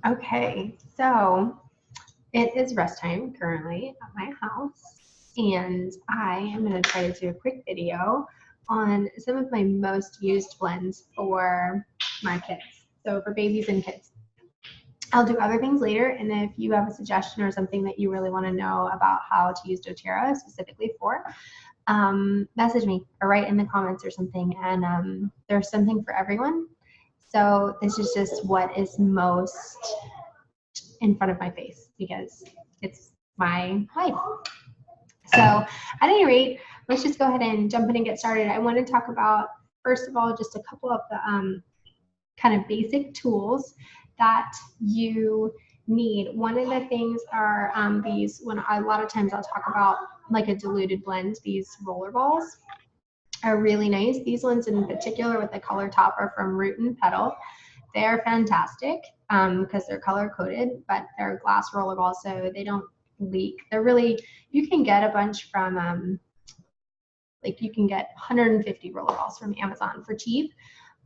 Okay, so it is rest time currently at my house, and I am going to try to do a quick video on some of my most used blends for my kids. So for babies and kids. I'll do other things later, and if you have a suggestion or something that you really want to know about how to use doTERRA specifically for, message me or write in the comments or something, and there's something for everyone. So this is just what is most in front of my face because it's my life. So at any rate, let's just go ahead and jump in and get started. I want to talk about, first of all, just a couple of the kind of basic tools that you need. One of the things are these, when a lot of times I'll talk about like a diluted blend, these roller balls are really nice. These ones in particular with the color top are from Root and Petal. They're fantastic because they're color coded, but they're glass roller balls, so they don't leak. They're really, you can get a bunch from, like you can get 150 roller balls from Amazon for cheap,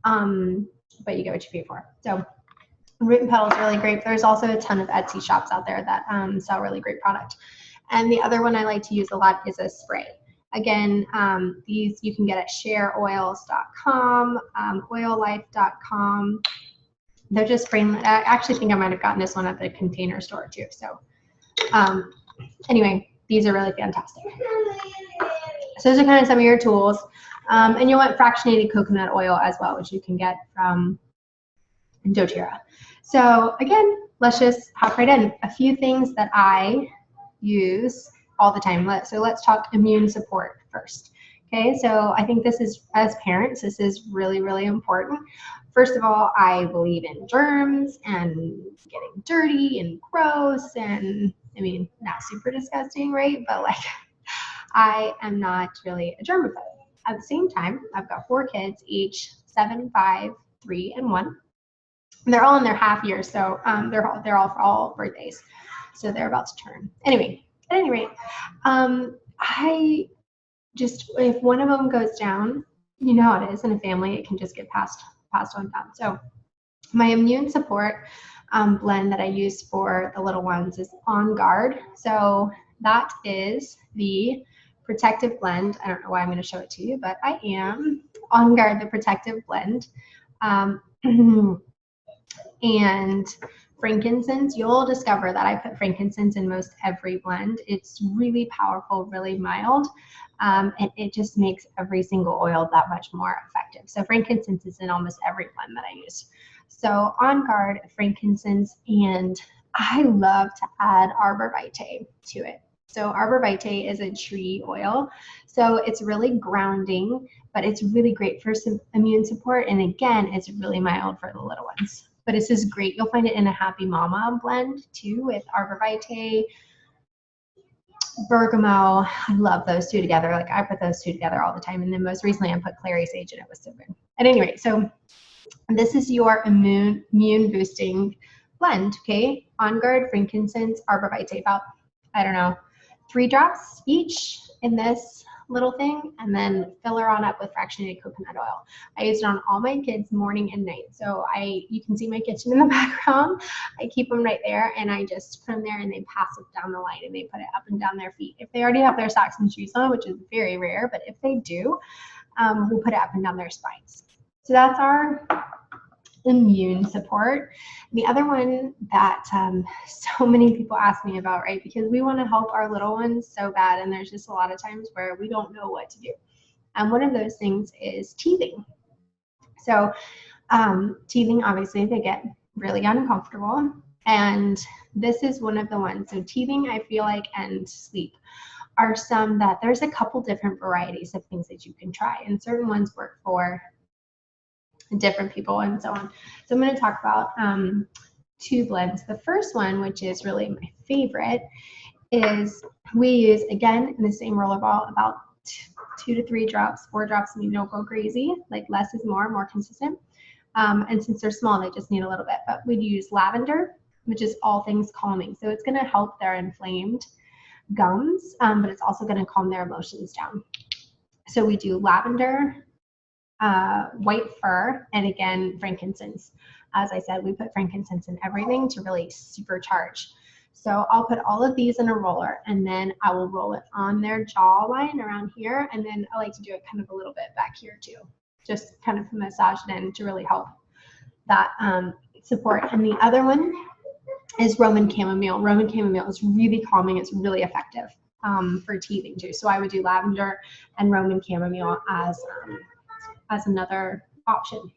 but you get what you pay for. So Root and Petal is really great. There's also a ton of Etsy shops out there that sell really great product. And the other one I like to use a lot is a spray. Again, these you can get at shareoils.com, oillife.com. They're just frameless. I actually think I might have gotten this one at the Container Store too. So anyway, these are really fantastic. So those are kind of some of your tools. And you'll want fractionated coconut oil as well, which you can get from doTERRA. So again, let's just hop right in. A few things that I use all the time. So let's talk immune support first. Okay, so I think this is, as parents, this is really, really important. First of all, I believe in germs and getting dirty and gross, and I mean, not super disgusting, right? But like, I am not really a germaphobe. At the same time, I've got 4 kids, each 7, 5, 3, and 1. And they're all in their half years, so they're all for all birthdays, so they're about to turn. Anyway, at any rate, I just, if one of them goes down, you know how it is in a family, it can just get passed on down. So my immune support blend that I use for the little ones is On Guard. So that is the protective blend. I don't know why I'm going to show it to you, but I am On Guard, the protective blend. And frankincense, you'll discover that I put frankincense in most every blend. It's really powerful, really mild, and it just makes every single oil that much more effective. So frankincense is in almost every blend that I use. So On Guard, frankincense, and I love to add arbor vitae to it. So arbor vitae is a tree oil, so it's really grounding, but it's really great for some immune support, and again, it's really mild for the little ones. But this is great. You'll find it in a Happy Mama blend too with arbor vitae, bergamot. I love those two together. Like I put those two together all the time. And then most recently I put clary sage and it was so good. At any rate, so this is your immune boosting blend, okay? On Guard, frankincense, arbor vitae, about, I don't know, 3 drops each in this little thing, and then fill her on up with fractionated coconut oil. I use it on all my kids morning and night. So you can see my kitchen in the background. I keep them right there, and I just put them there, and they pass it down the line, and they put it up and down their feet. If they already have their socks and shoes on, which is very rare, but if they do, we'll put it up and down their spines. So that's our immune support. The other one that so many people ask me about, right? Because we want to help our little ones so bad, and there's just a lot of times where we don't know what to do. And one of those things is teething. So teething, obviously, they get really uncomfortable, and this is one of the ones. So teething, I feel like, and sleep are some that there's a couple different varieties of things that you can try, and certain ones work for different people and so on. So I'm going to talk about 2 blends. The first one, which is really my favorite, is we use, again, in the same roller ball, about 2 to 3 drops, 4 drops, and you don't go crazy. Like less is more consistent. And since they're small, they just need a little bit. But we'd use lavender, which is all things calming. So it's going to help their inflamed gums, but it's also going to calm their emotions down. So we do lavender, white fir, and again, frankincense. as I said, we put frankincense in everything to really supercharge. So I'll put all of these in a roller, and then I will roll it on their jawline around here, and then I like to do it kind of a little bit back here too, just kind of massage it in to really help that support. And the other one is Roman chamomile. Roman chamomile is really calming. It's really effective for teething too. So I would do lavender and Roman chamomile as another option.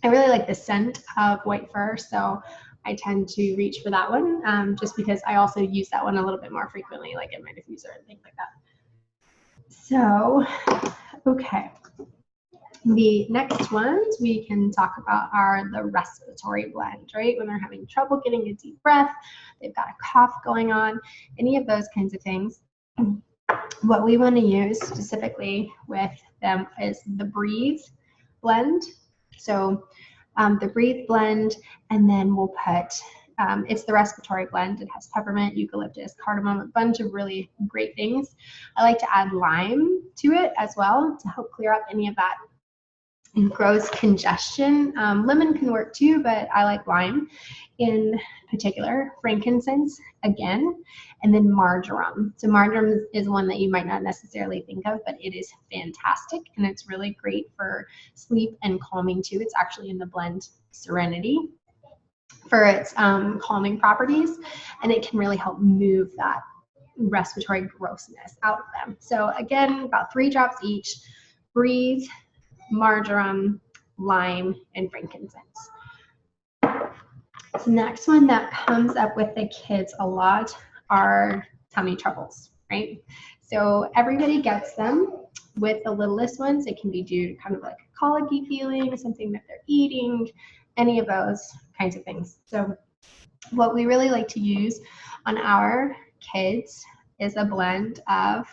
I really like the scent of white fir, so I tend to reach for that one, just because I also use that one a little bit more frequently, like in my diffuser and things like that. So, okay. The next ones we can talk about are the respiratory blend, right? When they're having trouble getting a deep breath, they've got a cough going on, any of those kinds of things. What we want to use specifically with them is the Breathe blend. So the Breathe blend, and then we'll put, it's the respiratory blend. It has peppermint, eucalyptus, cardamom, a bunch of really great things. I like to add lime to it as well to help clear up any of that gross congestion. Lemon can work too, but I like lime in particular. Frankincense again, and then marjoram. So marjoram is one that you might not necessarily think of, but it is fantastic, and it's really great for sleep and calming too. It's actually in the blend Serenity for its calming properties, and it can really help move that respiratory grossness out of them. So again, about 3 drops each. Breathe, marjoram, lime, and frankincense. The next one that comes up with the kids a lot are tummy troubles, right? So everybody gets them. With the littlest ones, it can be due to kind of like a colicky feeling, something that they're eating, any of those kinds of things. So what we really like to use on our kids is a blend of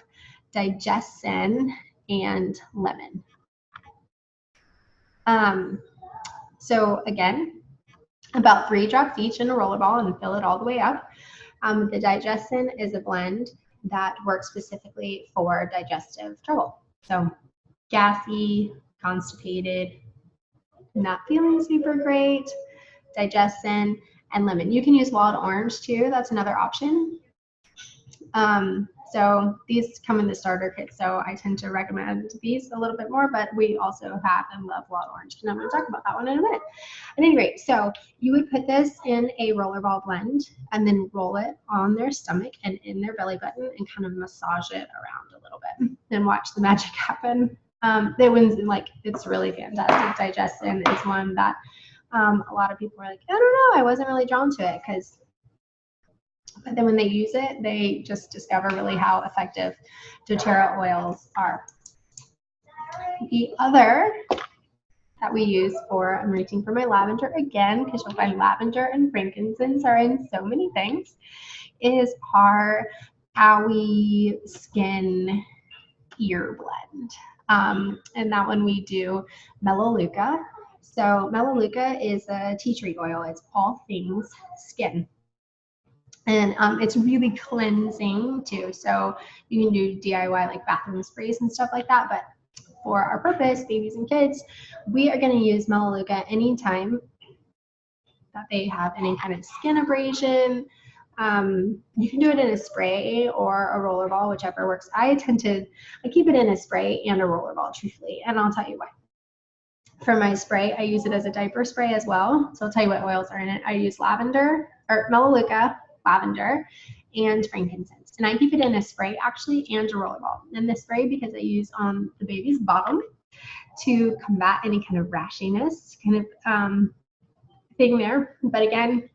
digestin and lemon. So again, about 3 drops each in a roller ball and fill it all the way up. The digestin is a blend that works specifically for digestive trouble. So gassy, constipated, not feeling super great, digestin, and lemon. You can use wild orange too. That's another option. So these come in the starter kit, so I tend to recommend these a little bit more, but we also have and love wild orange, and I'm going to talk about that one in a minute. At any rate, so you would put this in a rollerball blend and then roll it on their stomach and in their belly button and kind of massage it around a little bit and watch the magic happen. That one's like, it's really fantastic. Digestin is one that a lot of people are like, I don't know, I wasn't really drawn to it, but then when they use it, they just discover really how effective doTERRA oils are. The other that we use for, I'm reaching for my lavender again, because you'll find lavender and frankincense are in so many things, is our Owie Skin Ear Blend. And that one we do Melaleuca. So Melaleuca is a tea tree oil. It's all things skin. And it's really cleansing too. So you can do DIY like bathroom sprays and stuff like that. But for our purpose, babies and kids, we are going to use Melaleuca anytime that they have any kind of skin abrasion. You can do it in a spray or a roller ball, whichever works. I keep it in a spray and a roller ball, truthfully. And I'll tell you why. For my spray, I use it as a diaper spray as well. So I'll tell you what oils are in it. I use lavender or Melaleuca, lavender, and frankincense. And I keep it in a spray actually and a rollerball. And the spray because I use on the baby's bottom to combat any kind of rashiness kind of thing there. But again,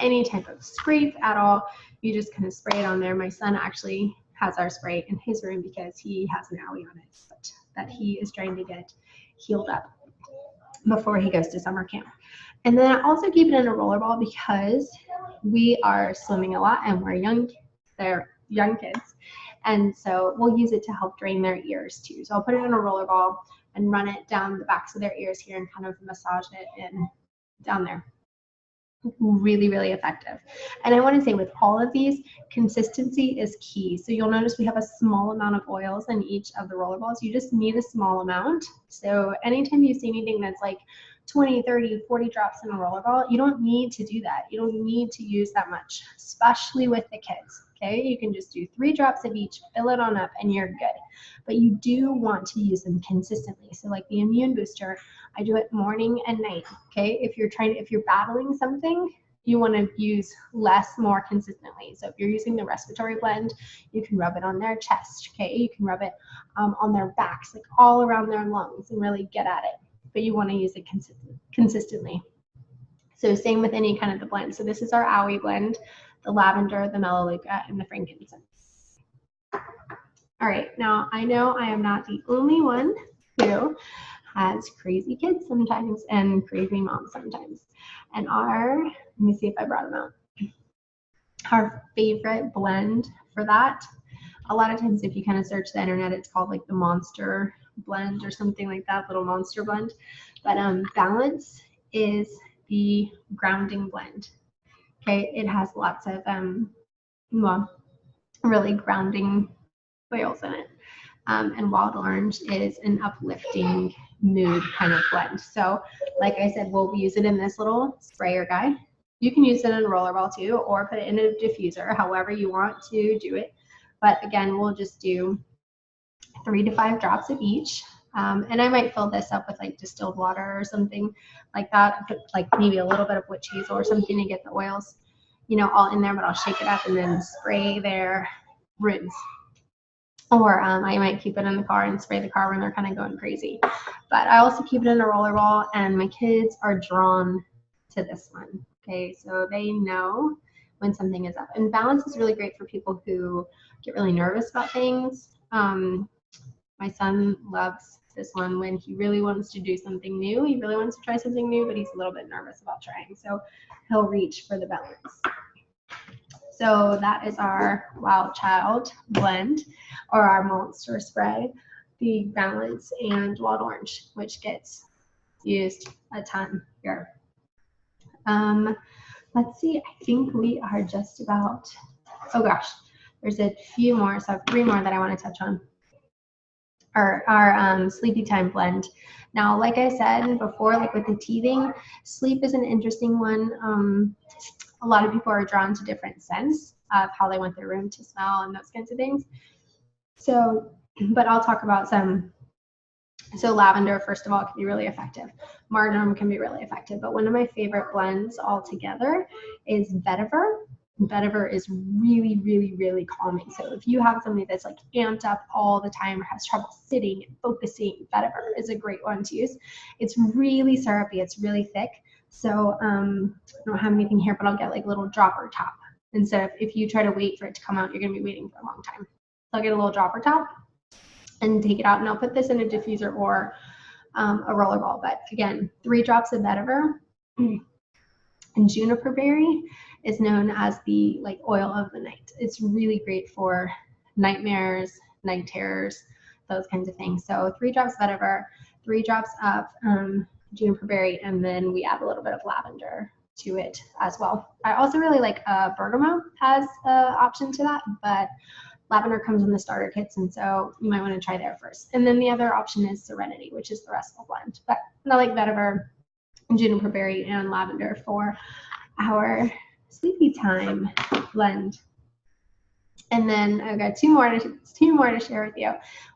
any type of scrape at all, you just kind of spray it on there. My son actually has our spray in his room because he has an owie on his foot that he is trying to get healed up before he goes to summer camp. And then I also keep it in a rollerball because we are swimming a lot and they're young kids. And so we'll use it to help drain their ears too. So I'll put it in a rollerball and run it down the backs of their ears here and kind of massage it in down there. Really, really effective. And I want to say with all of these, consistency is key. So you'll notice we have a small amount of oils in each of the rollerballs. You just need a small amount. So anytime you see anything that's like 20, 30, 40 drops in a rollerball. You don't need to do that. You don't need to use that much, especially with the kids. Okay, you can just do 3 drops of each, fill it on up, and you're good. But you do want to use them consistently. So like the immune booster, I do it morning and night. Okay, if you're battling something, you want to use less more consistently. So if you're using the respiratory blend, you can rub it on their chest. Okay, you can rub it on their backs, like all around their lungs, and really get at it. But you want to use it consistently. So same with any kind of the blend. So this is our Aoi blend, the lavender, the melaleuca, and the frankincense. All right, now I know I am not the only one who has crazy kids sometimes and crazy moms sometimes. And let me see if I brought them out. Our favorite blend for that, a lot of times if you kind of search the internet, it's called like the Monster blend or something like that, little Monster blend. But Balance is the grounding blend. Okay, it has lots of really grounding oils in it. And Wild Orange is an uplifting mood kind of blend. So like I said, we'll use it in this little sprayer guy. You can use it in a rollerball too, or put it in a diffuser, however you want to do it. But again, we'll just do 3 to 5 drops of each. And I might fill this up with like distilled water or something like that, put like maybe a little bit of witch hazel or something to get the oils, all in there, but I'll shake it up and then spray their rooms. Or I might keep it in the car and spray the car when they're kind of going crazy. But I also keep it in a rollerball, and my kids are drawn to this one. Okay, so they know when something is up. And Balance is really great for people who get really nervous about things. My son loves this one when he really wants to do something new. He really wants to try something new, but he's a little bit nervous about trying. So he'll reach for the Balance. So that is our Wild Child blend, or our Monster spray, the Balance and Wild Orange, which gets used a ton here. Let's see, I think we are just about, oh gosh, there's a few more, so I have 3 more that I want to touch on. Our Sleepy Time blend. Now, like I said before, like with the teething, sleep is an interesting one. A lot of people are drawn to different scents of how they want their room to smell and those kinds of things. So, but I'll talk about some. So lavender, first of all, can be really effective. Marjoram can be really effective. But one of my favorite blends altogether is vetiver. Vetiver is really, really, really calming. So if you have somebody that's like amped up all the time or has trouble sitting and focusing, vetiver is a great one to use. It's really syrupy. It's really thick. So I don't have anything here, but I'll get like a little dropper top. Instead of, if you try to wait for it to come out, you're going to be waiting for a long time. So I'll get a little dropper top and take it out, and I'll put this in a diffuser or a rollerball. But again, 3 drops of vetiver. And juniper berry is known as the like oil of the night. It's really great for nightmares, night terrors, those kinds of things. So 3 drops vetiver, 3 drops of juniper berry, and then we add a little bit of lavender to it as well. I also really like bergamot as an option to that, but lavender comes in the starter kits, and so you might want to try there first. And then the other option is Serenity, which is the restful blend. But I like vetiver, juniper berry, and lavender for our Sleepy Time blend. And then I've got two more to share with you.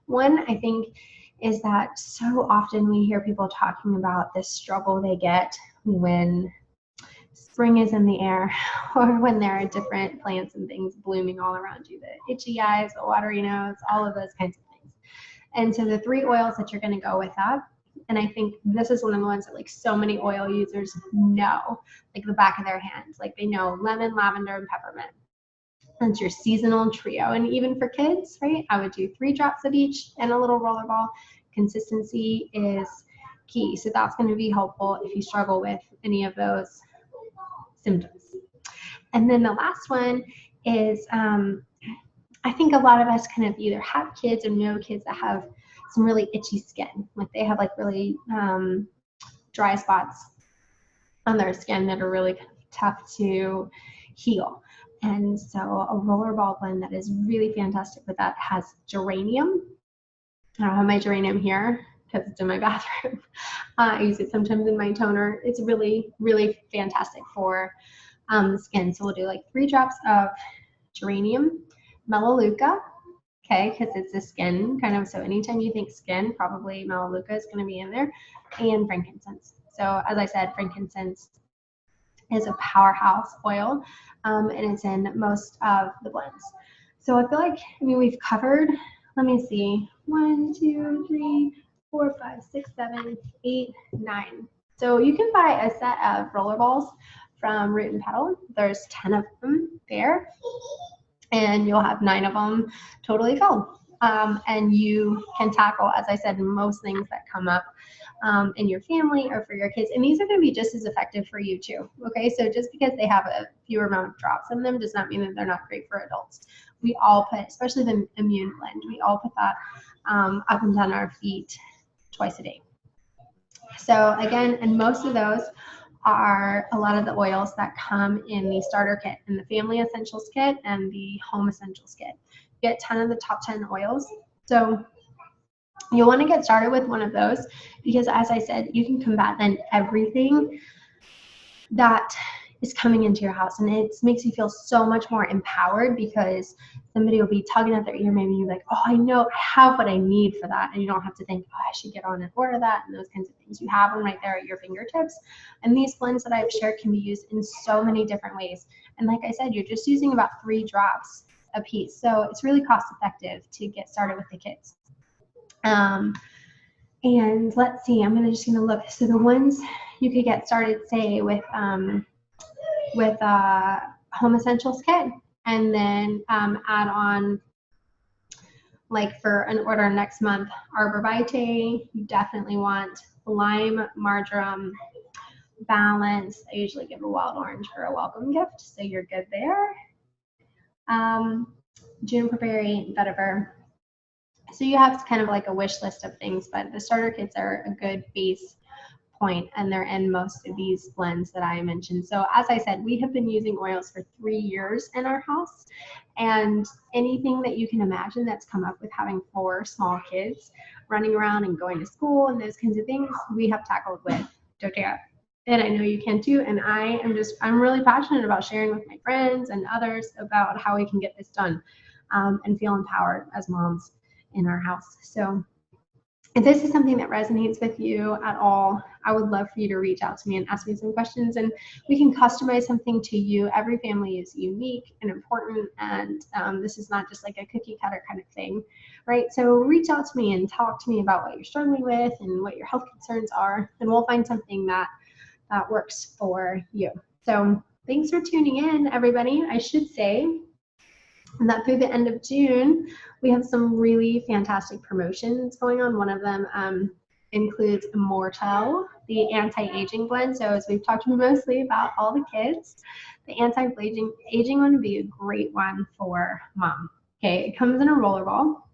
One, I think, is that so often we hear people talking about this struggle they get when spring is in the air, or when there are different plants and things blooming all around you, the itchy eyes, the watery nose, all of those kinds of things. And so the 3 oils that you're going to go with that, and I think this is one of the ones that like so many oil users know, like the back of their hands, like they know lemon, lavender, and peppermint. That's your seasonal trio. And even for kids, right, I would do 3 drops of each and a little rollerball. Consistency is key. So that's going to be helpful if you struggle with any of those symptoms. And then the last one is, I think a lot of us kind of either have kids or know kids that have some really itchy skin. Like they have like really dry spots on their skin that are really tough to heal. And so a rollerball blend that is really fantastic with that has geranium. I don't have my geranium here, because it's in my bathroom. I use it sometimes in my toner. It's really, really fantastic for skin. So we'll do like 3 drops of geranium, melaleuca, okay, because it's a skin kind of, so anytime you think skin, probably melaleuca is going to be in there, and frankincense. So as I said, frankincense is a powerhouse oil, and it's in most of the blends. So I feel like, I mean, we've covered, let me see, 1, 2, 3, 4, 5, 6, 7, 8, 9. So you can buy a set of roller balls from Root and Petal. There's 10 of them there, and you'll have 9 of them totally filled. And you can tackle, as I said, most things that come up in your family or for your kids. And these are going to be just as effective for you too. Okay, so just because they have a fewer amount of drops in them does not mean that they're not great for adults. We all put, especially the immune blend, we all put that up and down our feet twice a day. So again, and most of those are a lot of the oils that come in the starter kit, in the family essentials kit and the home essentials kit. You get 10 of the top 10 oils. So you'll want to get started with one of those because, as I said, you can combat then everything that is coming into your house, and it makes you feel so much more empowered because somebody will be tugging at their ear. Maybe you're like, oh, I know, I have what I need for that, and you don't have to think, oh, I should get on and order that and those kinds of things. You have them right there at your fingertips, and these blends that I've shared can be used in so many different ways. And like I said, you're just using about 3 drops a piece, so it's really cost effective to get started with the kids. And let's see, I'm just gonna look. So the ones you could get started, say, with home essentials kit, and then add on, like for an order next month, Arbor Vitae. You definitely want lime, marjoram, balance. I usually give a wild orange for a welcome gift, so you're good there. Juniper berry, vetiver. So you have kind of like a wish list of things, but the starter kits are a good base point, and they're in most of these blends that I mentioned. So as I said, we have been using oils for 3 years in our house, and anything that you can imagine that's come up with having 4 small kids running around and going to school and those kinds of things, we have tackled with doTERRA. And I know you can too, and I'm really passionate about sharing with my friends and others about how we can get this done and feel empowered as moms in our house. So if this is something that resonates with you at all, I would love for you to reach out to me and ask me some questions, and we can customize something to you. Every family is unique and important, and this is not just like a cookie cutter kind of thing, right? So reach out to me and talk to me about what you're struggling with and what your health concerns are, and we'll find something that works for you. So thanks for tuning in, everybody. I should say that through the end of June, we have some really fantastic promotions going on. One of them includes Immortelle, the anti-aging blend. So as we've talked mostly about all the kids, the anti-aging one would be a great one for mom. Okay, it comes in a roller ball,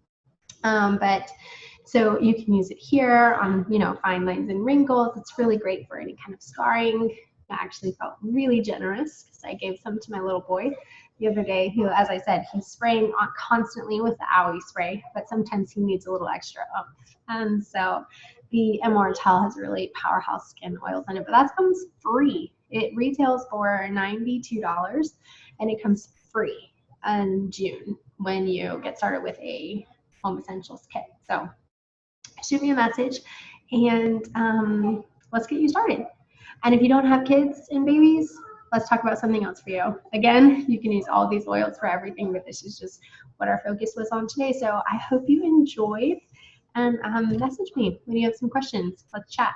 but so you can use it here on, fine lines and wrinkles. It's really great for any kind of scarring. I actually felt really generous because I gave some to my little boy the other day, who, as I said, he's spraying on constantly with the Owie spray, but sometimes he needs a little extra oomph. And so the Immortelle has really powerhouse skin oils in it, but that comes free. It retails for $92, and it comes free in June when you get started with a home essentials kit. So shoot me a message, and let's get you started. And if you don't have kids and babies, let's talk about something else for you. Again, you can use all these oils for everything, but this is just what our focus was on today. So I hope you enjoyed, and message me when you have some questions. Let's chat.